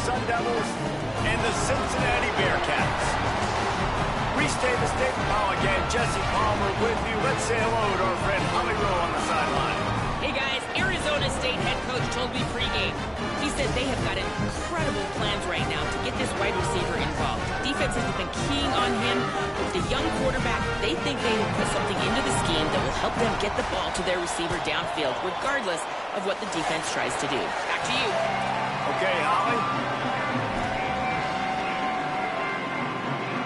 Sun Devils and the Cincinnati Bearcats. Reese Davis, David Pollock, and Jesse Palmer with you. Let's say hello to our friend Holly Rowe on the sideline. Hey guys, Arizona State head coach told me pregame. He said they have got incredible plans right now to get this wide receiver involved. Defense has been keying on him. With the young quarterback, they think they will put something into the scheme that will help them get the ball to their receiver downfield, regardless of what the defense tries to do. Back to you. Okay, Holly.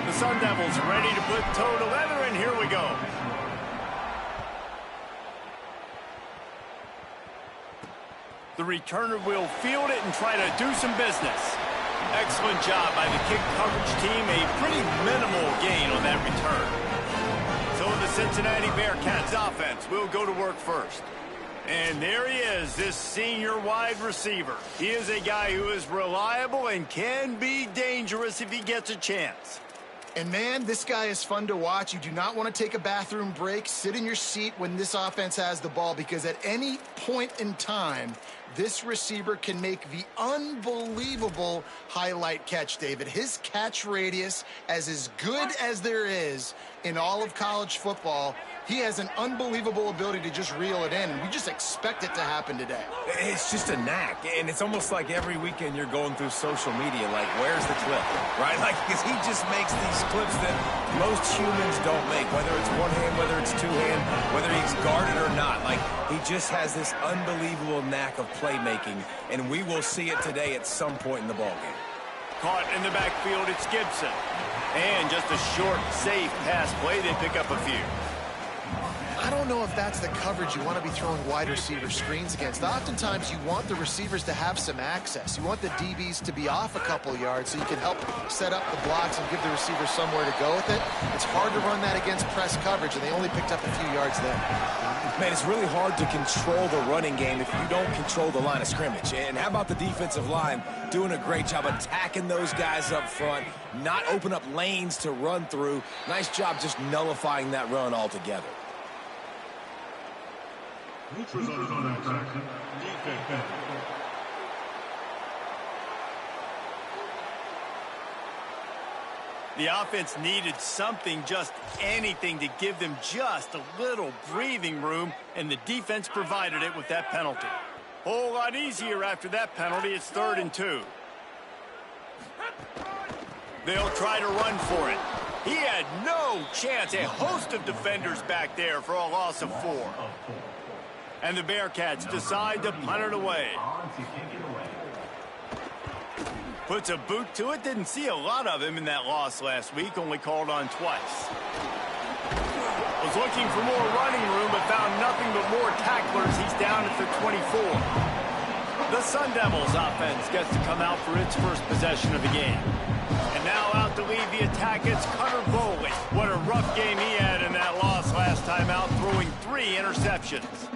The Sun Devils ready to put toe to leather, and here we go. The returner will field it and try to do some business. Excellent job by the kick coverage team. A pretty minimal gain on that return. So the Cincinnati Bearcats offense will go to work first. And there he is, this senior wide receiver. He is a guy who is reliable and can be dangerous if he gets a chance. And man, this guy is fun to watch. You do not want to take a bathroom break. Sit in your seat when this offense has the ball, because at any point in time, this receiver can make the unbelievable highlight catch, David. His catch radius as good as there is in all of college football. He has an unbelievable ability to just reel it in, and we just expect it to happen today. It's just a knack, and it's almost like every weekend you're going through social media, like, where's the clip, right? Like, because he just makes these clips that most humans don't make, whether it's one hand, whether it's two hand, whether he's guarded or not. Like, he just has this unbelievable knack of playmaking, and we will see it today at some point in the ballgame. Caught in the backfield, it's Gibson. And just a short, safe pass play, they pick up a few. I don't know if that's the coverage you want to be throwing wide receiver screens against. Oftentimes, you want the receivers to have some access. You want the DBs to be off a couple yards so you can help set up the blocks and give the receiver somewhere to go with it. It's hard to run that against press coverage, and they only picked up a few yards there. Man, it's really hard to control the running game if you don't control the line of scrimmage. And how about the defensive line doing a great job attacking those guys up front, not open up lanes to run through. Nice job just nullifying that run altogether. The offense needed something, just anything, to give them just a little breathing room, and the defense provided it with that penalty. A whole lot easier after that penalty. It's 3rd and 2. They'll try to run for it. He had no chance. A host of defenders back there for a loss of 4. And the Bearcats decide to punt it away. Puts a boot to it. Didn't see a lot of him in that loss last week. Only called on twice. Was looking for more running room, but found nothing but more tacklers. He's down at the 24. The Sun Devils offense gets to come out for its first possession of the game. And now out to lead the attack, it's Cutter Boley. What a rough game he had in that loss last time out, throwing 3 interceptions.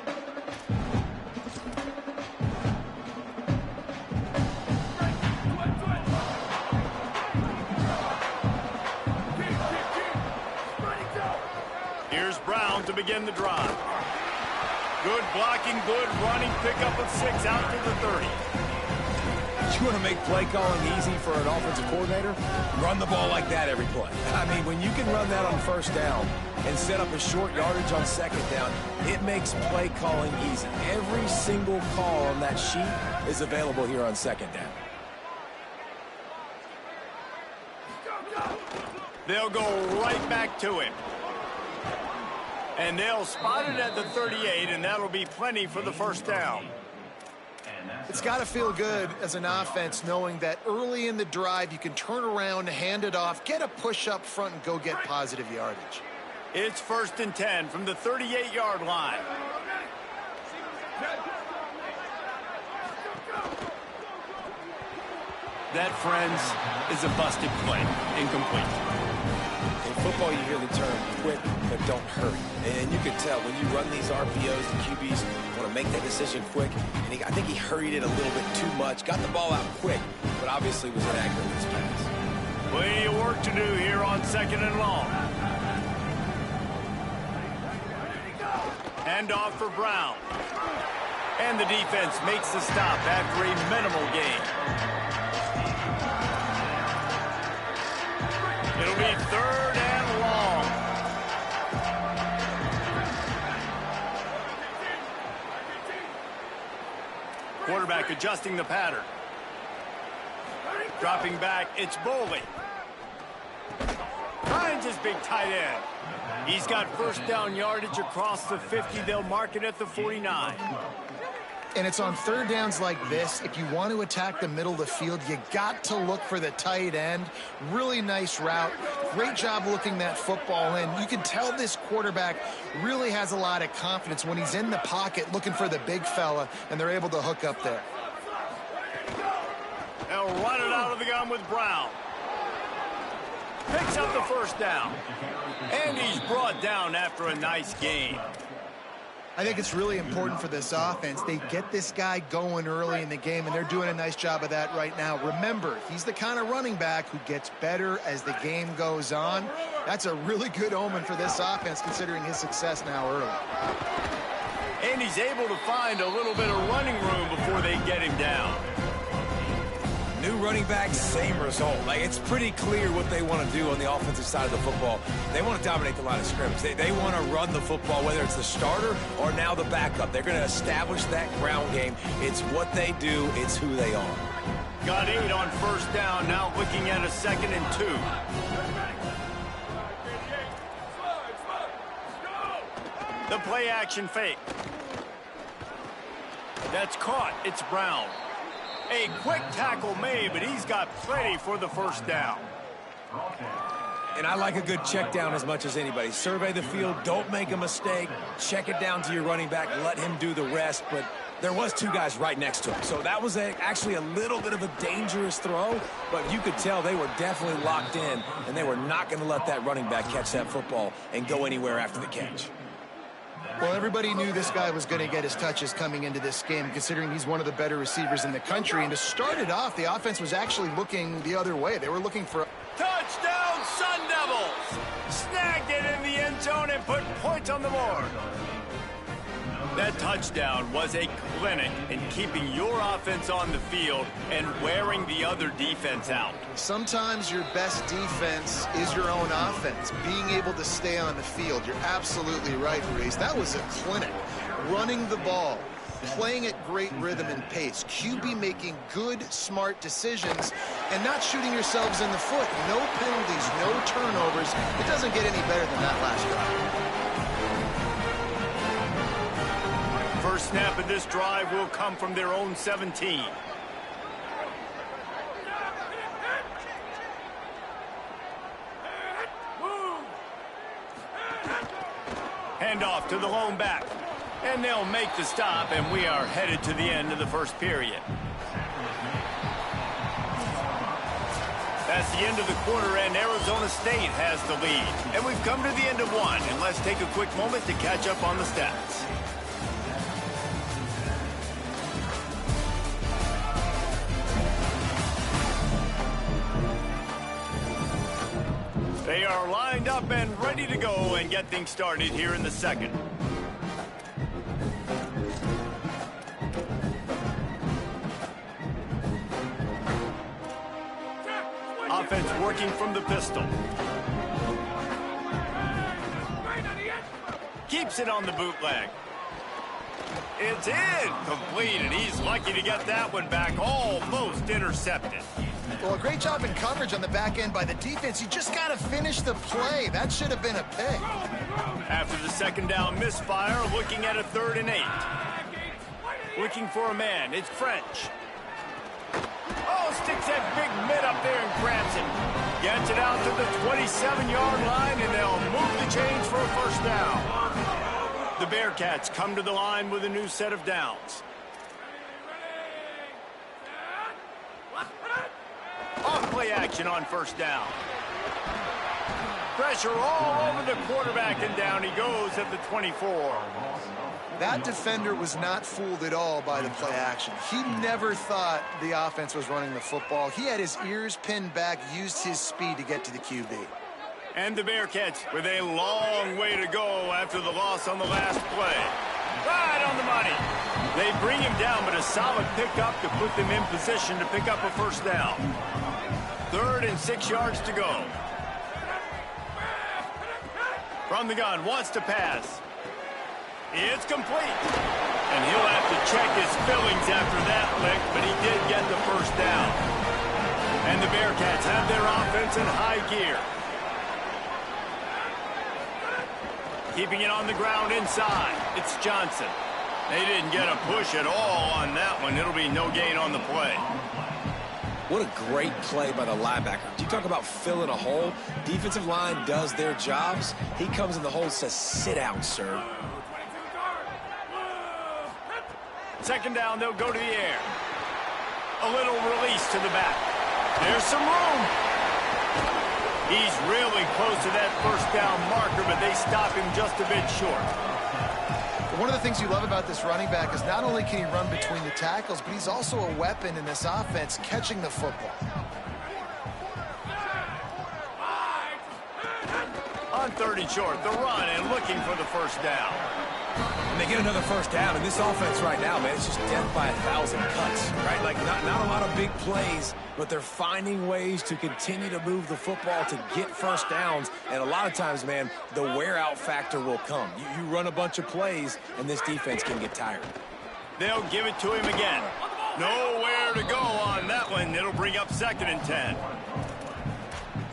Here's Brown to begin the drive. Good blocking, good running, pickup of 6 out to the 30. You want to make play calling easy for an offensive coordinator? Run the ball like that every play. I mean, when you can run that on 1st down and set up a short yardage on 2nd down, it makes play calling easy. Every single call on that sheet is available here on 2nd down. They'll go right back to him. And they'll spot it at the 38, and that'll be plenty for the 1st down. It's got to feel good as an offense knowing that early in the drive you can turn around, hand it off, get a push up front, and go get positive yardage. It's 1st and 10 from the 38-yard line. That, friends, is a busted play. Incomplete. In football, you hear the term quick, but don't hurry. And you can tell when you run these RPOs, the QBs want to make that decision quick. And I think he hurried it a little bit too much, got the ball out quick, but obviously was inaccurate in his pass. Plenty of work to do here on 2nd and long. Handoff for Brown. And the defense makes the stop after a minimal gain. quarterback adjusting the pattern. Dropping back, it's Boley. Finds his big tight end. He's got first down yardage across the 50. They'll mark it at the 49. And it's on third downs like this. If you want to attack the middle of the field, you got to look for the tight end. Really nice route. Great job looking that football in. You can tell this quarterback really has a lot of confidence when he's in the pocket looking for the big fella, and they're able to hook up there. They'll run it out of the gun with Brown. Picks up the first down. And he's brought down after a nice game. I think it's really important for this offense. They get this guy going early in the game, and they're doing a nice job of that right now. Remember, he's the kind of running back who gets better as the game goes on. That's a really good omen for this offense, considering his success now early. And he's able to find a little bit of running room before they get him down. New running back, same result. Like, it's pretty clear what they want to do on the offensive side of the football. They want to dominate the line of scrimmage. They want to run the football, whether it's the starter or now the backup. They're going to establish that ground game. It's what they do. It's who they are. Got 8 on first down. Now looking at a 2nd and 2. The play action fake. That's caught. It's Brown. A quick tackle made, but he's got plenty for the first down. And I like a good check down as much as anybody. Survey the field, don't make a mistake, check it down to your running back, let him do the rest. But there was 2 guys right next to him, so that was actually a little bit of a dangerous throw, but you could tell they were definitely locked in, and they were not going to let that running back catch that football and go anywhere after the catch. Well, everybody knew this guy was going to get his touches coming into this game, considering he's one of the better receivers in the country. And to start it off, the offense was actually looking the other way. They were looking for... Touchdown, Sun Devils! Snagged it in the end zone and put points on the board. That touchdown was a clinic in keeping your offense on the field and wearing the other defense out. Sometimes your best defense is your own offense, being able to stay on the field. You're absolutely right, Reese. That was a clinic. Running the ball, playing at great rhythm and pace, QB making good, smart decisions, and not shooting yourselves in the foot. No penalties, no turnovers. It doesn't get any better than that last drive. First snap of this drive will come from their own 17. Handoff to the lone back. And they'll make the stop, and we are headed to the end of the first period. That's the end of the quarter, and Arizona State has the lead. And we've come to the end of one, and let's take a quick moment to catch up on the stats. They are lined up and ready to go and get things started here in the second. Offense working from the pistol. Keeps it on the bootleg. It's in. Complete, and he's lucky to get that one back. Almost intercepted. Well, a great job in coverage on the back end by the defense. You just got to finish the play. That should have been a pick. After the second down misfire, looking at a 3rd and 8. Looking for a man. It's French. Oh, sticks that big mid up there and grabs it. Gets it out to the 27-yard line, and they'll move the chains for a first down. The Bearcats come to the line with a new set of downs. Off-play action on first down. Pressure all over the quarterback, and down he goes at the 24. That defender was not fooled at all by the play action. He never thought the offense was running the football. He had his ears pinned back, used his speed to get to the QB. And the Bearcats with a long way to go after the loss on the last play. Right on the money. They bring him down, but a solid pickup to put them in position to pick up a first down. 3rd and 6 yards to go. From the gun, wants to pass. It's complete. And he'll have to check his fillings after that lick, but he did get the first down. And the Bearcats have their offense in high gear. Keeping it on the ground inside. It's Johnson. They didn't get a push at all on that one. It'll be no gain on the play. What a great play by the linebacker. You talk about filling a hole. Defensive line does their jobs. He comes in the hole and says, sit down, sir. Second down, they'll go to the air. A little release to the back. There's some room. He's really close to that first down marker, but they stop him just a bit short. One of the things you love about this running back is not only can he run between the tackles, but he's also a weapon in this offense catching the football. On 3rd and short, the run and looking for the first down. And they get another first down, and this offense right now, man, it's just death by 1,000 cuts, right? Like, not a lot of big plays, but they're finding ways to continue to move the football to get first downs, and a lot of times, man, the wear-out factor will come. You run a bunch of plays, and this defense can get tired. They'll give it to him again. Nowhere to go on that one. It'll bring up 2nd and 10.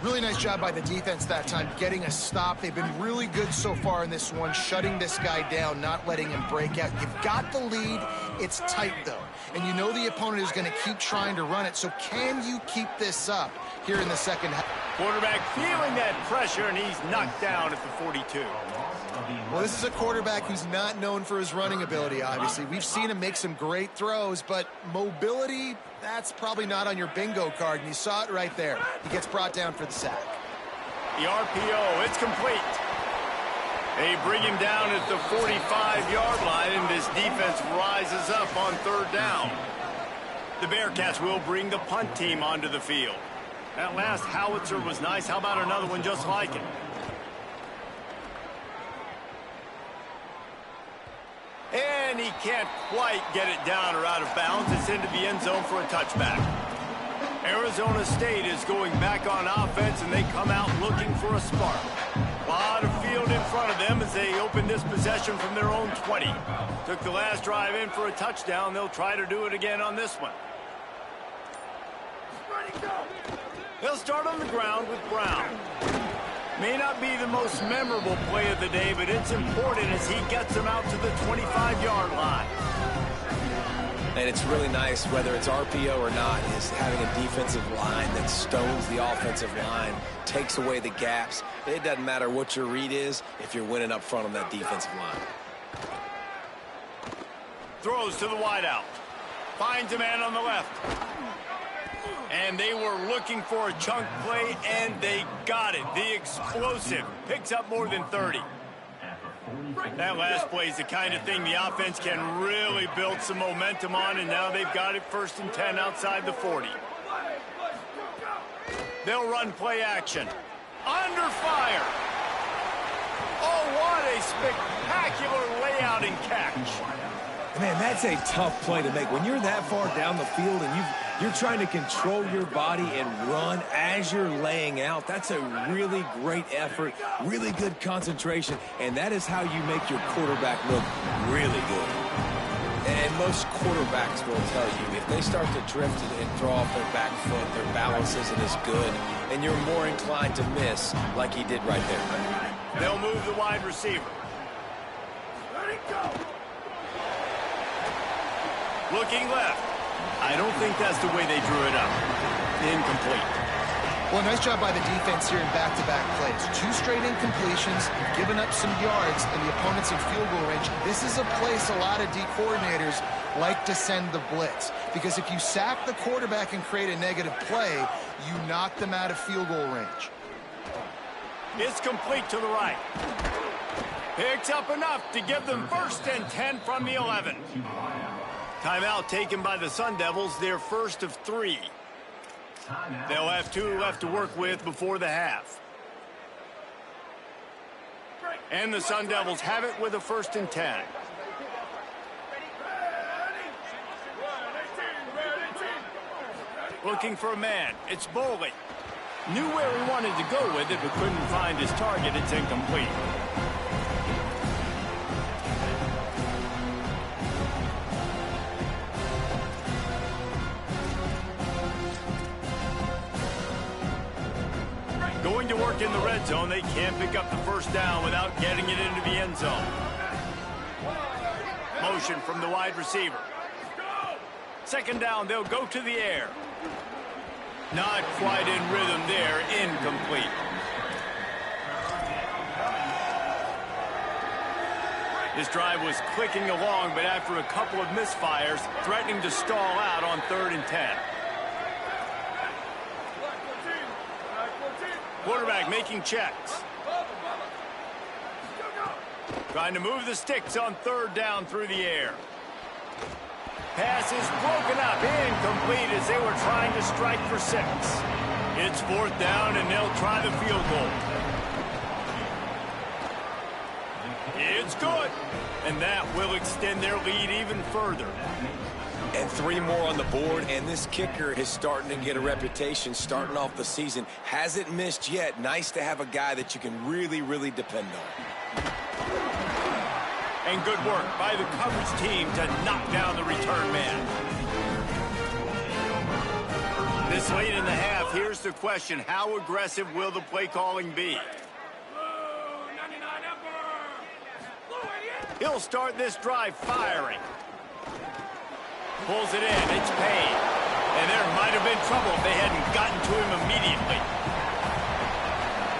Really nice job by the defense that time, getting a stop. They've been really good so far in this one, shutting this guy down, not letting him break out. You've got the lead. It's tight, though. And you know the opponent is going to keep trying to run it. So can you keep this up here in the second half? Quarterback feeling that pressure, and he's knocked down at the 42. Well, this is a quarterback who's not known for his running ability, obviously. We've seen him make some great throws, but mobility, that's probably not on your bingo card, and you saw it right there. He gets brought down for the sack. The RPO, it's complete. They bring him down at the 45-yard line, and this defense rises up on 3rd down. The Bearcats will bring the punt team onto the field. That last howitzer was nice. How about another one just like it? And he can't quite get it down or out of bounds. It's into the end zone for a touchback. Arizona State is going back on offense, and they come out looking for a spark. A lot of field in front of them as they open this possession from their own 20. Took the last drive in for a touchdown. They'll try to do it again on this one. They'll start on the ground with Brown. May not be the most memorable play of the day, but it's important as he gets them out to the 25-yard line. And it's really nice, whether it's RPO or not, is having a defensive line that stones the offensive line, takes away the gaps. It doesn't matter what your read is if you're winning up front on that defensive line. Throws to the wideout. Finds a man on the left. And they were looking for a chunk play, and they got it. The explosive picks up more than 30. That last play is the kind of thing the offense can really build some momentum on, and now they've got it 1st and 10 outside the 40. They'll run play action. Under fire. Oh, what a spectacular layout and catch. Man, that's a tough play to make. When you're that far down the field and you're trying to control your body and run as you're laying out, that's a really great effort, really good concentration, and that is how you make your quarterback look really good. And most quarterbacks will tell you, if they start to drift and throw off their back foot, their balance isn't as good, and you're more inclined to miss like he did right there. They'll move the wide receiver. Let it go. Looking left. I don't think that's the way they drew it up. Incomplete. Well, nice job by the defense here in back-to-back plays. 2 straight incompletions, given up some yards, and the opponent's in field goal range. This is a place a lot of D coordinators like to send the blitz, because if you sack the quarterback and create a negative play, you knock them out of field goal range. It's complete to the right. Picks up enough to give them 1st and 10 from the 11. Timeout taken by the Sun Devils, their first of 3. They'll have 2 left to work with before the half. And the Sun Devils have it with a 1st and 10. Looking for a man. It's Boley. Knew where he wanted to go with it, but couldn't find his target. It's incomplete. Going to work in the red zone, they can't pick up the first down without getting it into the end zone. Motion from the wide receiver. Second down, they'll go to the air. Not quite in rhythm there, incomplete. This drive was clicking along, but after a couple of misfires, threatening to stall out on 3rd and 10. Quarterback making checks. Trying to move the sticks on 3rd down through the air. Pass is broken up, incomplete as they were trying to strike for 6. It's 4th down, and they'll try the field goal. It's good, and that will extend their lead even further. And 3 more on the board, and this kicker is starting to get a reputation starting off the season. Hasn't missed yet. Nice to have a guy that you can really, really depend on. And good work by the coverage team to knock down the return man. This late in the half, here's the question. How aggressive will the play calling be? He'll start this drive firing. Pulls it in. It's paid. And there might have been trouble if they hadn't gotten to him immediately.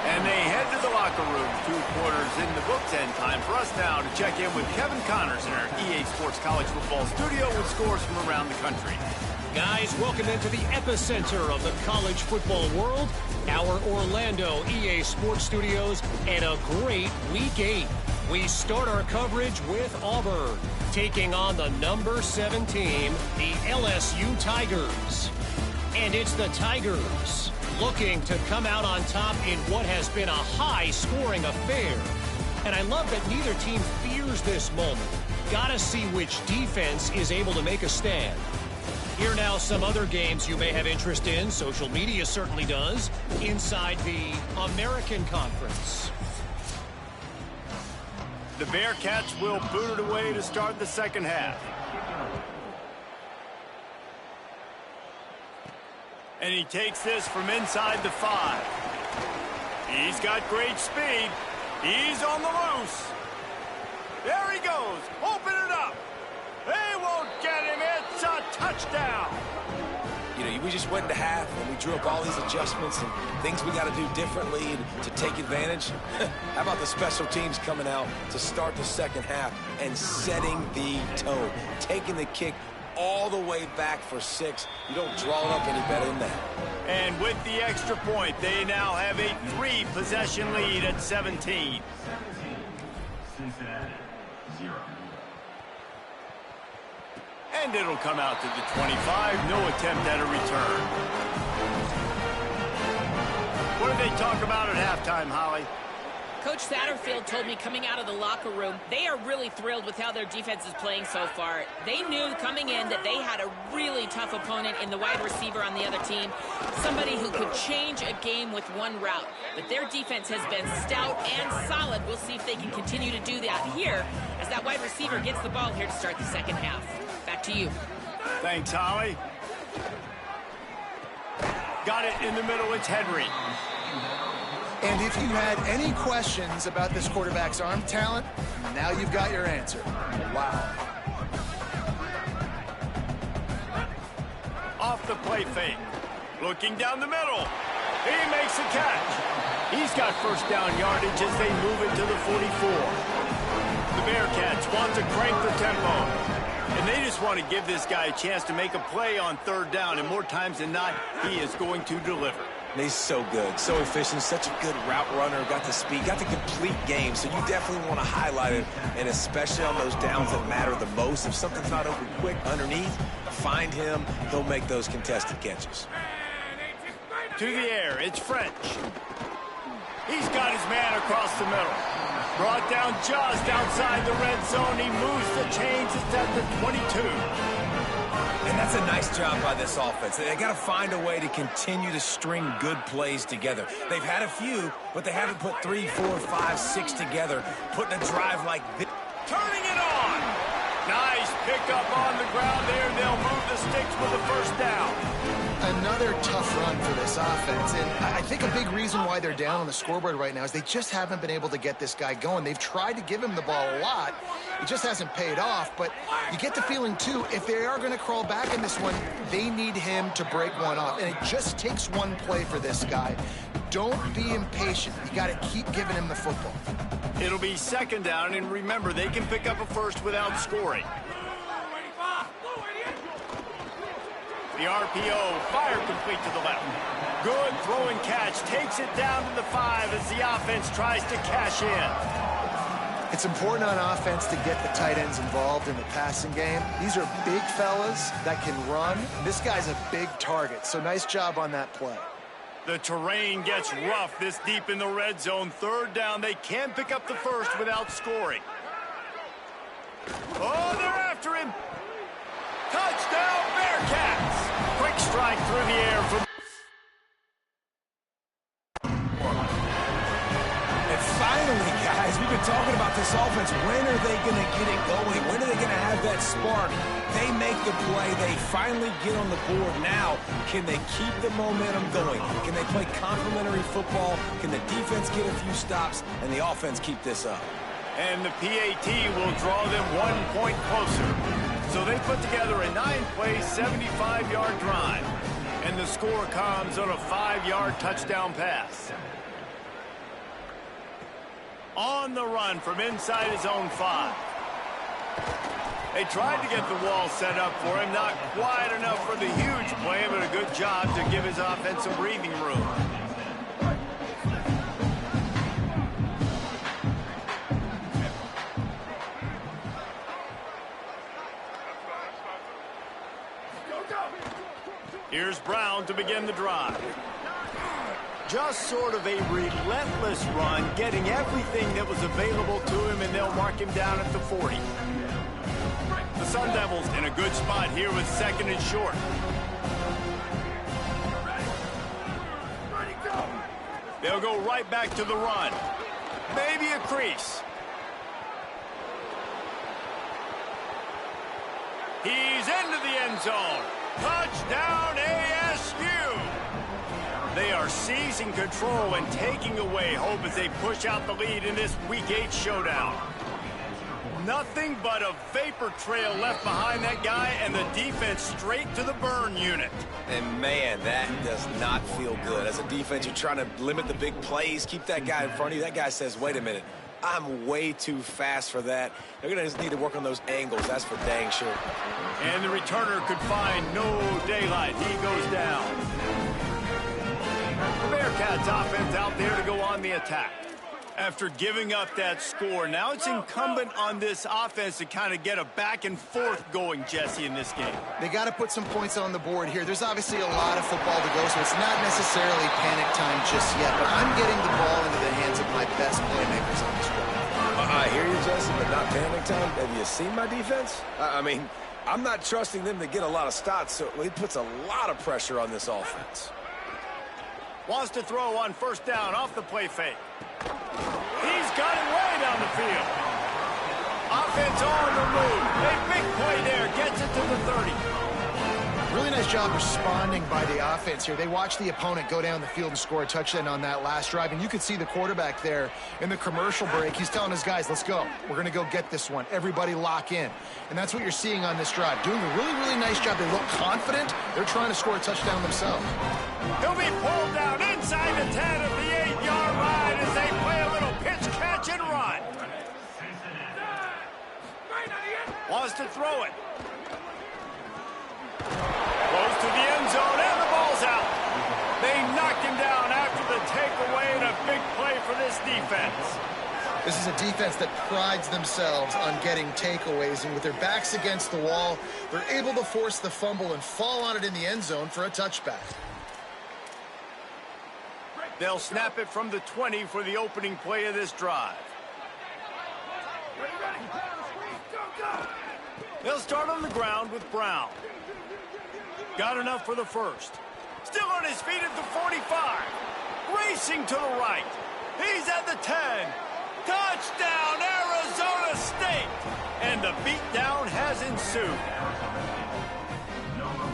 And they head to the locker room. 2 quarters in the books, and time for us now to check in with Kevin Connors in our EA Sports College Football studio with scores from around the country. Guys, welcome into the epicenter of the college football world, our Orlando EA Sports Studios, and a great Week 8. We start our coverage with Auburn, taking on the number 7 team, the LSU Tigers. And it's the Tigers looking to come out on top in what has been a high-scoring affair. And I love that neither team fears this moment. Gotta see which defense is able to make a stand. Here now some other games you may have interest in. Social media certainly does. Inside the American Conference. The Bearcats will boot it away to start the second half. And he takes this from inside the 5. He's got great speed. He's on the loose. There he goes. Open it up. They won't get him. It's a touchdown. You know, we just went into half and we drew up all these adjustments and things we got to do differently to take advantage. How about the special teams coming out to start the second half and setting the tone, taking the kick all the way back for 6. You don't draw it up any better than that. And with the extra point, they now have a 3-possession lead at 17. Cincinnati, 0. And it'll come out to the 25. No attempt at a return. What did they talk about at halftime, Holly? Coach Satterfield told me coming out of the locker room, they are really thrilled with how their defense is playing so far. They knew coming in that they had a really tough opponent in the wide receiver on the other team, somebody who could change a game with one route. But their defense has been stout and solid. We'll see if they can continue to do that here as that wide receiver gets the ball here to start the second half. Back to you. Thanks, Holly. Got it in the middle. It's Henry. And if you had any questions about this quarterback's arm talent, now you've got your answer. Wow. Off the play fake. Looking down the middle. He makes a catch. He's got first down yardage as they move it to the 44. The Bearcats want to crank the tempo. And they just want to give this guy a chance to make a play on 3rd down. And more times than not, he is going to deliver. He's so good, so efficient, such a good route runner, got the speed, got the complete game, so you definitely want to highlight it, and especially on those downs that matter the most. If something's not open quick underneath, find him, he'll make those contested catches. To the air, it's French. He's got his man across the middle. Brought down just outside the red zone. He moves the chains. It's at the 22. And that's a nice job by this offense. They got to find a way to continue to string good plays together. They've had a few, but they haven't put 3, 4, 5, 6 together, putting a drive like this. Turning it on. Nice pickup on the ground there. They'll move the sticks with the first down. Another tough run for this offense, and I think a big reason why they're down on the scoreboard right now is they just haven't been able to get this guy going. They've tried to give him the ball a lot. It just hasn't paid off, but you get the feeling, too, if they are going to crawl back in this one, they need him to break one off, and it just takes one play for this guy. Don't be impatient. You got to keep giving him the football. It'll be second down, and remember, they can pick up a first without scoring. The RPO, fire complete to the left. Good throwing catch, takes it down to the 5 as the offense tries to cash in. It's important on offense to get the tight ends involved in the passing game. These are big fellas that can run. This guy's a big target, so nice job on that play. The terrain gets rough this deep in the red zone. Third down, they can't pick up the first without scoring. Oh, they're after him. Touchdown, Bearcats! Quick strike through the air from... And finally, guys, we've been talking about this offense. When are they going to get it going? When are they going to have that spark? They make the play. They finally get on the board. Now, can they keep the momentum going? Can they play complementary football? Can the defense get a few stops and the offense keep this up? And the PAT will draw them 1 point closer. So they put together a 9-play, 75-yard drive. And the score comes on a 5-yard touchdown pass. On the run from inside his own 5. They tried to get the wall set up for him. Not quite enough for the huge play, but a good job to give his offense some breathing room. Here's Brown to begin the drive. Just sort of a relentless run, getting everything that was available to him, and they'll mark him down at the 40. The Sun Devils in a good spot here with second and short. They'll go right back to the run. Maybe a crease. He's into the end zone. Touchdown, ASU! They are seizing control and taking away hope as they push out the lead in this Week 8 showdown. Nothing but a vapor trail left behind that guy, and the defense straight to the burn unit. And, man, that does not feel good. As a defense, you're trying to limit the big plays, keep that guy in front of you. That guy says, wait a minute, I'm way too fast for that. They're going to just need to work on those angles. That's for dang sure. And the returner could find no daylight. He goes down. The Bearcats offense out there to go on the attack. After giving up that score, now it's incumbent on this offense to kind of get a back and forth going, Jesse, in this game. They got to put some points on the board here. There's obviously a lot of football to go, so it's not necessarily panic time just yet, but I'm getting the ball into the hands of my best playmakers on this drive. I hear you, Jesse, but not panic time. Have you seen my defense? I mean, I'm not trusting them to get a lot of stops, so it puts a lot of pressure on this offense. Wants to throw on first down off the play fake. He's got it way down the field. Offense on the move. A big play there. Gets it to the 30. Really nice job responding by the offense here. They watched the opponent go down the field and score a touchdown on that last drive. And you could see the quarterback there in the commercial break. He's telling his guys, let's go. We're going to go get this one. Everybody lock in. And that's what you're seeing on this drive. Doing a really, really nice job. They look confident. They're trying to score a touchdown themselves. He'll be pulled down inside the 10 of the 8-yard line as they play a little pitch, catch, and run. Wants to throw it. Close to the end zone, and the ball's out. They knocked him down after the takeaway, and a big play for this defense. This is a defense that prides themselves on getting takeaways, and with their backs against the wall, they're able to force the fumble and fall on it in the end zone for a touchback. They'll snap it from the 20 for the opening play of this drive. They'll start on the ground with Brown. Got enough for the first. Still on his feet at the 45. Racing to the right. He's at the 10. Touchdown, Arizona State. And the beatdown has ensued.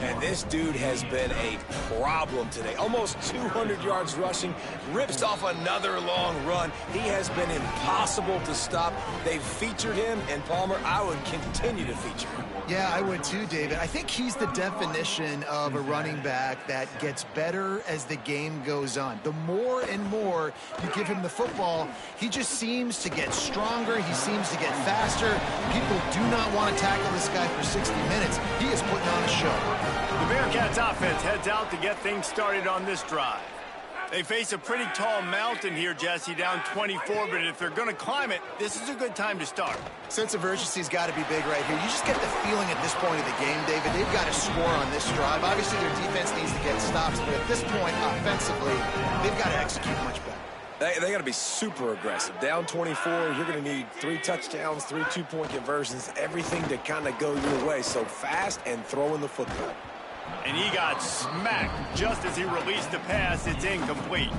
And this dude has been a problem today. Almost 200 yards rushing, rips off another long run. He has been impossible to stop. They've featured him, and Palmer, I would continue to feature him. Yeah, I would too, David. I think he's the definition of a running back that gets better as the game goes on. The more and more you give him the football, he just seems to get stronger. He seems to get faster. People do not want to tackle this guy for 60 minutes. He is putting on a show. The Bearcats offense heads out to get things started on this drive. They face a pretty tall mountain here, Jesse, down 24, but if they're going to climb it, this is a good time to start. Sense of urgency's got to be big right here. You just get the feeling at this point of the game, David, they've got to score on this drive. Obviously, their defense needs to get stops, but at this point, offensively, they've got to execute much better. They got to be super aggressive. Down 24, you're going to need 3 touchdowns, 3 two-point conversions, everything to kind of go your way. So fast and throwing the football. And he got smacked just as he released the pass. It's incomplete.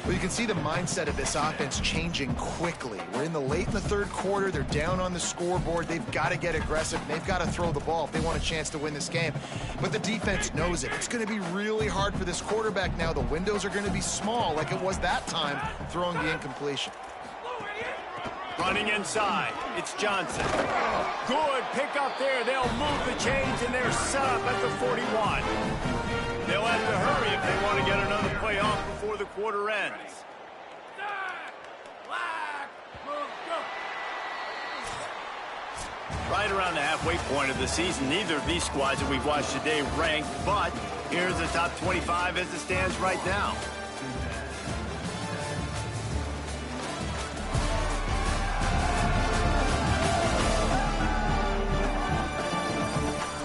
Well, you can see the mindset of this offense changing quickly. We're late in the third quarter. They're down on the scoreboard. They've got to get aggressive. They've got to throw the ball if they want a chance to win this game. But the defense knows it. It's going to be really hard for this quarterback now. The windows are going to be small like it was that time throwing the incompletion. Running inside, it's Johnson. Good pick up there. They'll move the chains, and they're set up at the 41. They'll have to hurry if they want to get another play off before the quarter ends. Right around the halfway point of the season, neither of these squads that we've watched today ranked, but here's the top 25 as it stands right now.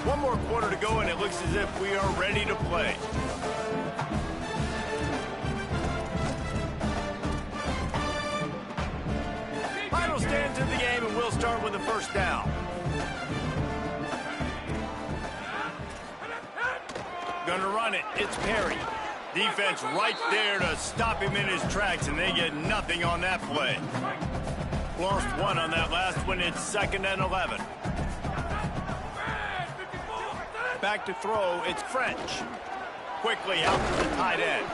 One more quarter to go, and it looks as if we are ready to play. Final stands in the game, and we'll start with the first down. Gonna run it. It's Perry. Defense right there to stop him in his tracks, and they get nothing on that play. Lost one on that last one. It's 2nd and 11. Back to throw, it's French. Quickly out to the tight end.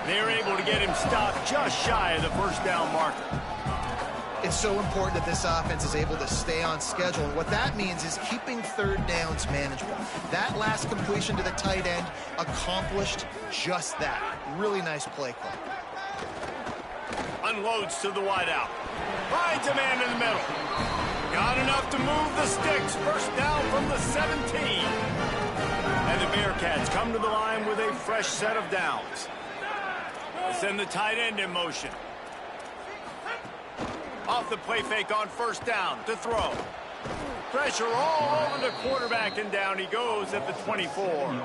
They're able to get him stopped just shy of the first down marker. It's so important that this offense is able to stay on schedule. And what that means is keeping third downs manageable. That last completion to the tight end accomplished just that. Really nice play call. Unloads to the wideout. Finds a man in the middle. Got enough to move the sticks. First down from the 17. And the Bearcats come to the line with a fresh set of downs. They send the tight end in motion. Off the play fake on first down to throw. Pressure all over the quarterback, and down he goes at the 24.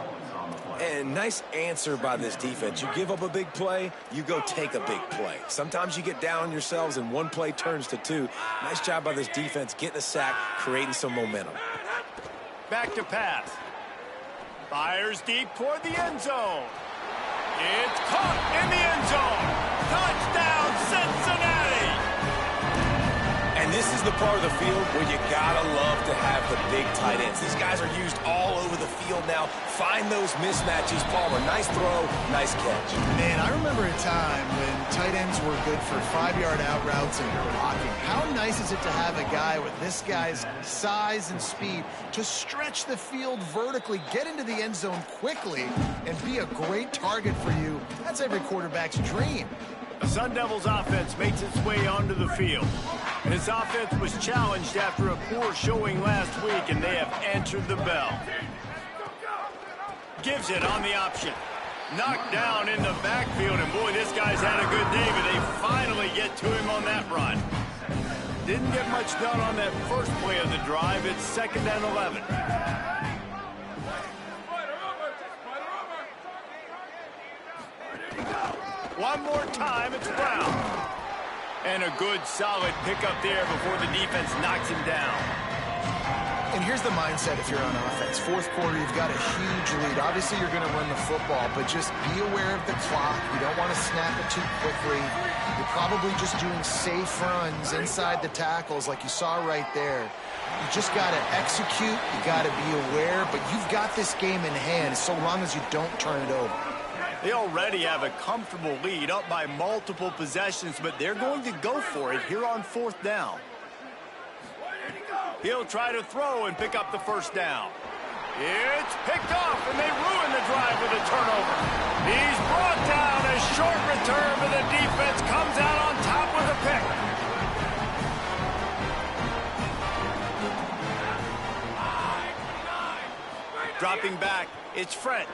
And nice answer by this defense. You give up a big play, you go take a big play. Sometimes you get down on yourselves and one play turns to 2. Nice job by this defense getting a sack, creating some momentum. Back to pass. Fires deep toward the end zone. It's caught in the end zone. Touchdown, Cincinnati! And this is the part of the field where you gotta love to have the big tight ends. These guys are used all over the field now. Find those mismatches. Palmer, nice throw, nice catch. Man, I remember a time when tight ends were good for 5-yard out routes and blocking. How nice is it to have a guy with this guy's size and speed to stretch the field vertically, get into the end zone quickly, and be a great target for you? That's every quarterback's dream. The Sun Devils offense makes its way onto the field. This offense was challenged after a poor showing last week, and they have answered the bell. Gives it on the option. Knocked down in the backfield, and boy, this guy's had a good day, but they finally get to him on that run. Didn't get much done on that first play of the drive. It's 2nd and 11. One more time, it's Brown. And a good, solid pickup there before the defense knocks him down. And here's the mindset if you're on offense. Fourth quarter, you've got a huge lead. Obviously, you're going to run the football, but just be aware of the clock. You don't want to snap it too quickly. You're probably just doing safe runs inside the tackles like you saw right there. You just got to execute. You got to be aware, but you've got this game in hand so long as you don't turn it over. They already have a comfortable lead up by multiple possessions, but they're going to go for it here on fourth down. He'll try to throw and pick up the first down. It's picked off, and they ruin the drive with a turnover. He's brought down. A short return, but the defense comes out on top with a pick. Dropping back, it's French.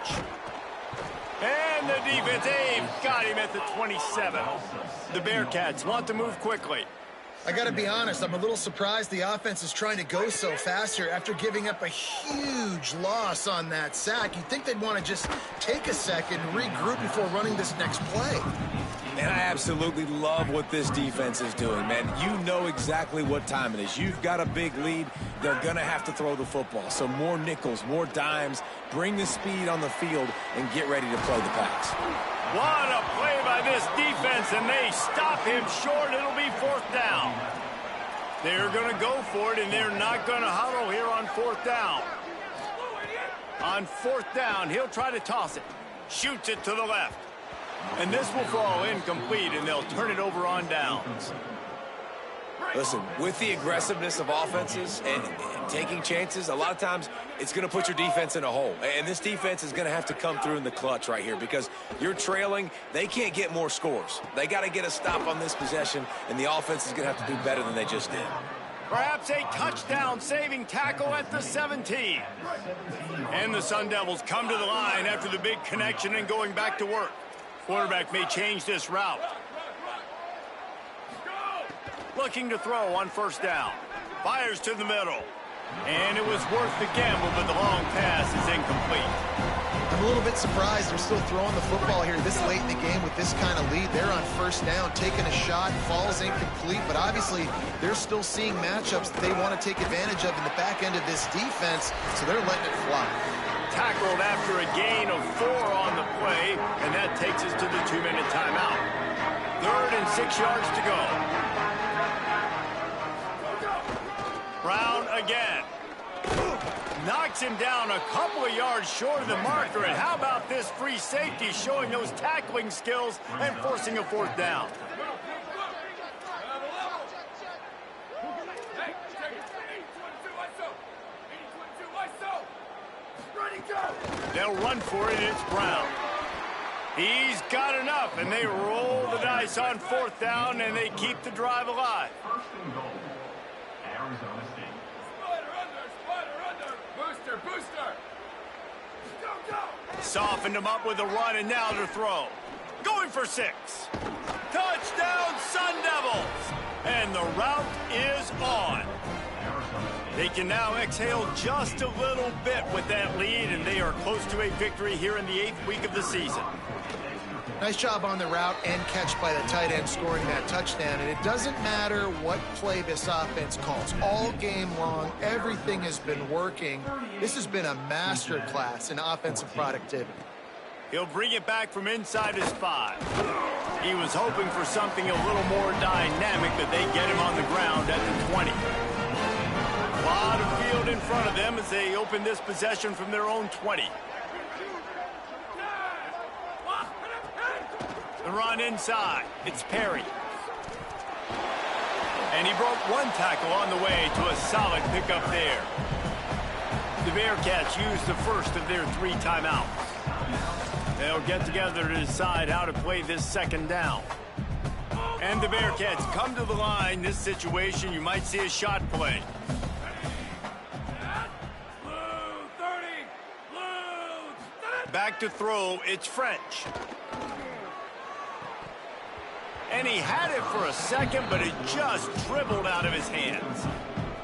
And the defense, they've got him at the 27. The Bearcats want to move quickly. I got to be honest, I'm a little surprised the offense is trying to go so fast here after giving up a huge loss on that sack. You'd think they'd want to just take a second and regroup before running this next play. And I absolutely love what this defense is doing, man. You know exactly what time it is. You've got a big lead. They're going to have to throw the football. So more nickels, more dimes, bring the speed on the field, and get ready to play the pass. What a play by this defense, and they stop him short. It'll be fourth down. They're going to go for it, and they're not going to huddle here on fourth down. On fourth down, he'll try to toss it. Shoots it to the left. And this will fall incomplete, and they'll turn it over on downs. Listen, with the aggressiveness of offenses and taking chances, a lot of times it's going to put your defense in a hole. And this defense is going to have to come through in the clutch right here because you're trailing. They can't get more scores. They got to get a stop on this possession, and the offense is going to have to do better than they just did. Perhaps a touchdown-saving tackle at the 17. And the Sun Devils come to the line after the big connection and going back to work. Quarterback may change this route. Looking to throw on first down. Fires to the middle. And it was worth the gamble, but the long pass is incomplete. I'm a little bit surprised they're still throwing the football here this late in the game with this kind of lead. They're on first down, taking a shot, falls incomplete, but obviously they're still seeing matchups that they want to take advantage of in the back end of this defense, so they're letting it fly. Tackled after a gain of 4 on the play, and that takes us to the 2-minute timeout. 3rd and 6 yards to go. Brown again. Knocks him down a couple of yards short of the marker, and how about this free safety showing those tackling skills and forcing a fourth down. They'll run for it, and it's Brown. He's got enough, and they roll the dice on fourth down, and they keep the drive alive. Softened him up with a run, and now to throw. Going for 6. Touchdown, Sun Devils! And the route is on. They can now exhale just a little bit with that lead, and they are close to a victory here in the 8th week of the season. Nice job on the route and catch by the tight end scoring that touchdown. And it doesn't matter what play this offense calls. All game long, everything has been working. This has been a master class in offensive productivity. He'll bring it back from inside his 5. He was hoping for something a little more dynamic, but they get him on the ground at the 20. A lot of field in front of them as they open this possession from their own 20. The run inside. It's Perry. And he broke one tackle on the way to a solid pickup there. The Bearcats use the first of their 3 timeouts. They'll get together to decide how to play this second down. And the Bearcats come to the line. This situation, you might see a shot play. Back to throw, it's French. And he had it for a second, but it just dribbled out of his hands.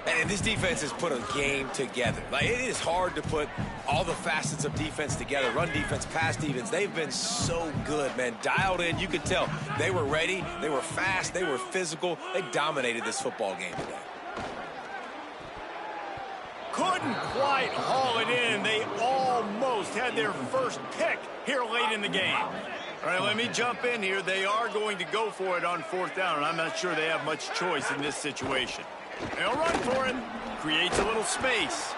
And this defense has put a game together. Like, it is hard to put all the facets of defense together. Run defense, pass defense. They've been so good, man. Dialed in. You could tell they were ready. They were fast. They were physical. They dominated this football game today. couldn't quite haul it in. They almost had their first pick here late in the game. All right, let me jump in here. They are going to go for it on 4th down, and I'm not sure they have much choice in this situation. They'll run for it. Creates a little space.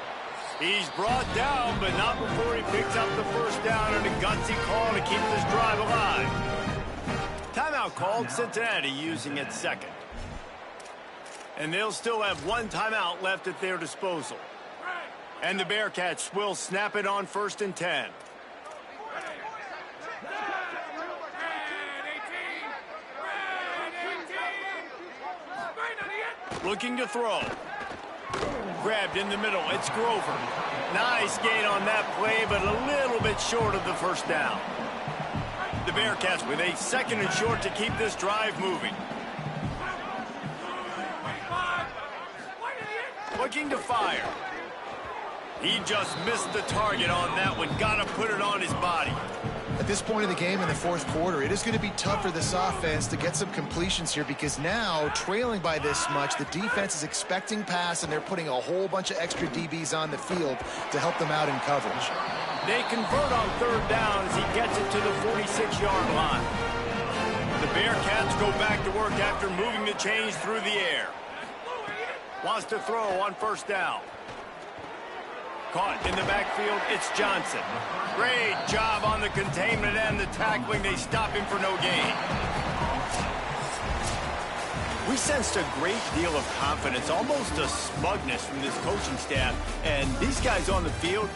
He's brought down, but not before he picks up the first down, and a gutsy call to keep this drive alive. Timeout called, Cincinnati using it second. And they'll still have one timeout left at their disposal. And the Bearcats will snap it on 1st and 10. Looking to throw. Grabbed in the middle. It's Grover. Nice gain on that play, but a little bit short of the first down. The Bearcats with a 2nd and short to keep this drive moving. Looking to fire. He just missed the target on that one. Got to put it on his body. At this point in the game in the 4th quarter, it is going to be tough for this offense to get some completions here because now, trailing by this much, the defense is expecting pass, and they're putting a whole bunch of extra DBs on the field to help them out in coverage. They convert on 3rd down as he gets it to the 46-yard line. The Bearcats go back to work after moving the chains through the air. Wants to throw on 1st down. Caught in the backfield, it's Johnson. Great job on the containment and the tackling. They stop him for no gain. We sensed a great deal of confidence, almost a smugness from this coaching staff. And these guys on the field,